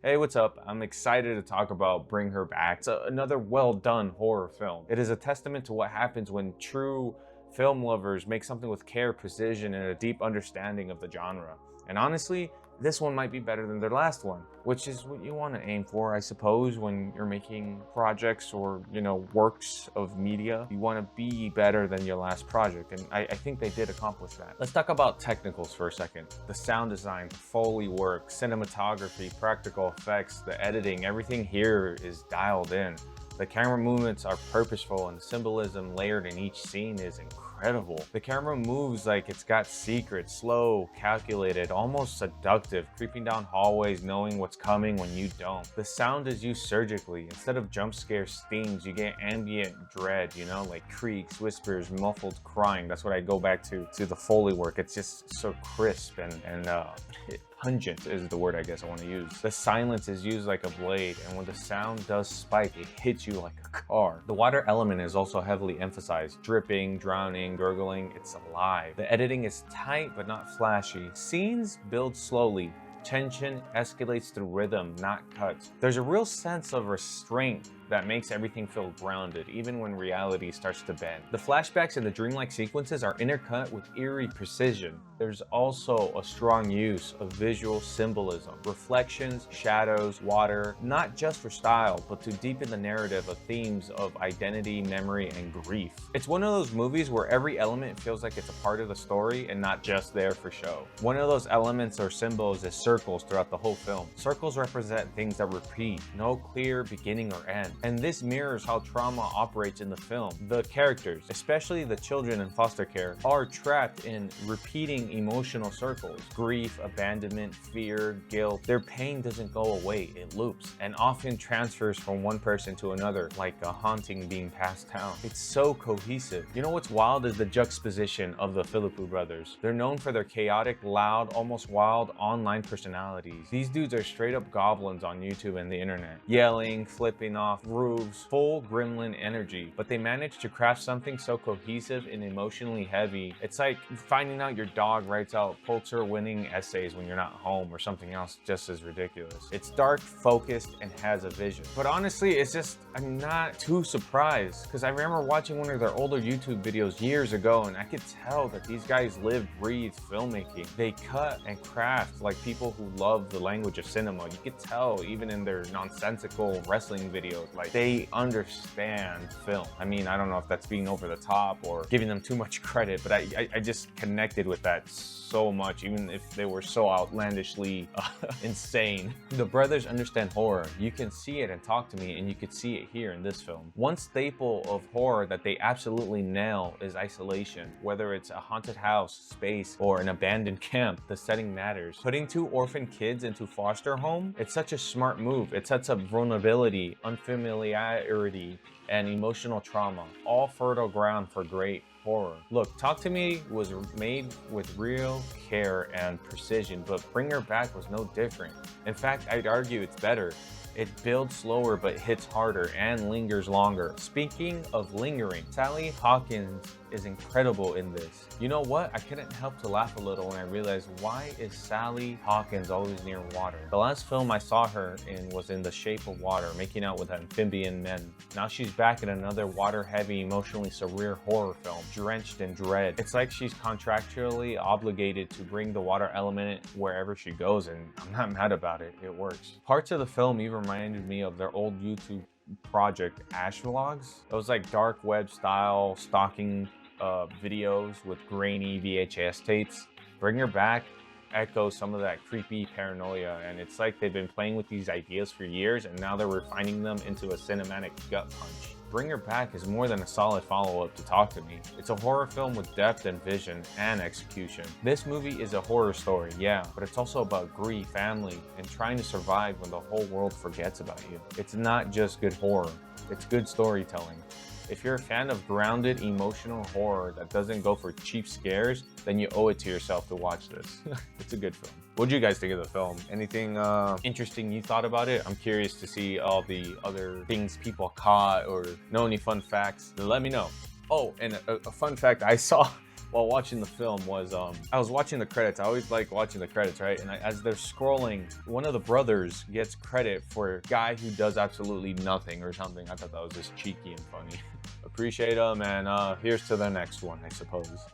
Hey, what's up? I'm excited to talk about Bring Her Back. It's another well done horror film. It is a testament to what happens when true film lovers make something with care, precision, and a deep understanding of the genre. And honestly, this one might be better than their last one, which is what you want to aim for, I suppose, when you're making projects or, works of media. You want to be better than your last project, and I think they did accomplish that. Let's talk about technicals for a second. The sound design, Foley work, cinematography, practical effects, the editing, everything here is dialed in. The camera movements are purposeful and the symbolism layered in each scene is incredible. The camera moves like it's got secrets, slow, calculated, almost seductive, creeping down hallways knowing what's coming when you don't. The sound is used surgically. Instead of jump scare stings, you get ambient dread, like creaks, whispers, muffled crying. That's what I go back to the Foley work. It's just so crisp and pungent is the word I guess I want to use. The silence is used like a blade, and when the sound does spike, it hits you like a car. The water element is also heavily emphasized. Dripping, drowning, gurgling, it's alive. The editing is tight but not flashy. Scenes build slowly. Tension escalates through rhythm, not cuts. There's a real sense of restraint that makes everything feel grounded, even when reality starts to bend. The flashbacks and the dreamlike sequences are intercut with eerie precision. There's also a strong use of visual symbolism, reflections, shadows, water, not just for style, but to deepen the narrative of themes of identity, memory, and grief. It's one of those movies where every element feels like it's a part of the story and not just there for show. One of those elements or symbols is circles throughout the whole film. Circles represent things that repeat, no clear beginning or end. And this mirrors how trauma operates in the film. The characters, especially the children in foster care, are trapped in repeating emotional circles. Grief, abandonment, fear, guilt. Their pain doesn't go away, it loops, and often transfers from one person to another, like a haunting being passed down. It's so cohesive. You know what's wild is the juxtaposition of the Philippou brothers. They're known for their chaotic, loud, almost wild online personalities. These dudes are straight up goblins on YouTube and the internet, yelling, flipping off roofs, full gremlin energy, but they managed to craft something so cohesive and emotionally heavy. It's like finding out your dog writes out Pulitzer-winning essays when you're not home, or something else just as ridiculous. It's dark, focused, and has a vision. But honestly, I'm not too surprised, because I remember watching one of their older YouTube videos years ago, and I could tell that these guys live, breathe filmmaking. They cut and craft like people who love the language of cinema. You could tell even in their nonsensical wrestling videos, like they understand film. I mean, I don't know if that's being over the top or giving them too much credit, but I just connected with that so much, even if they were so outlandishly insane. The brothers understand horror. You can see it and talk to me, and you could see it here in this film. One staple of horror that they absolutely nail is isolation. Whether it's a haunted house, space, or an abandoned camp, the setting matters. Putting two orphan kids into foster home, it's such a smart move. It sets up vulnerability, unfamiliarity, and emotional trauma, all fertile ground for great horror. Look, Talk to Me was made with real care and precision, but Bring Her Back was no different. In fact, I'd argue it's better. It builds slower but hits harder and lingers longer. Speaking of lingering, Sally Hawkins is incredible in this. You know what? I couldn't help to laugh a little when I realized, why is Sally Hawkins always near water? The last film I saw her in was in The Shape of Water, making out with amphibian men. Now she's back in another water-heavy, emotionally surreal horror film, drenched in dread. It's like she's contractually obligated to bring the water element wherever she goes, and I'm not mad about it. It works. Parts of the film even reminded me of their old YouTube project, Ash Vlogs. It was like dark web style stalking videos with grainy VHS tapes. Bring Her Back echoes some of that creepy paranoia, and it's like they've been playing with these ideas for years, and now they're refining them into a cinematic gut punch. Bring Her Back is more than a solid follow-up to Talk to Me. It's a horror film with depth and vision and execution. This movie is a horror story, yeah, but it's also about grief, family, and trying to survive when the whole world forgets about you. It's not just good horror, it's good storytelling. If you're a fan of grounded, emotional horror that doesn't go for cheap scares, then you owe it to yourself to watch this. It's a good film. What do you guys think of the film? Anything interesting you thought about it? I'm curious to see all the other things people caught or know any fun facts. Then let me know. Oh, and a fun fact I saw while watching the film was I was watching the credits. I always like watching the credits, right? And as they're scrolling, one of the brothers gets credit for a guy who does absolutely nothing or something. I thought that was just cheeky and funny. Appreciate them, and here's to the next one, I suppose.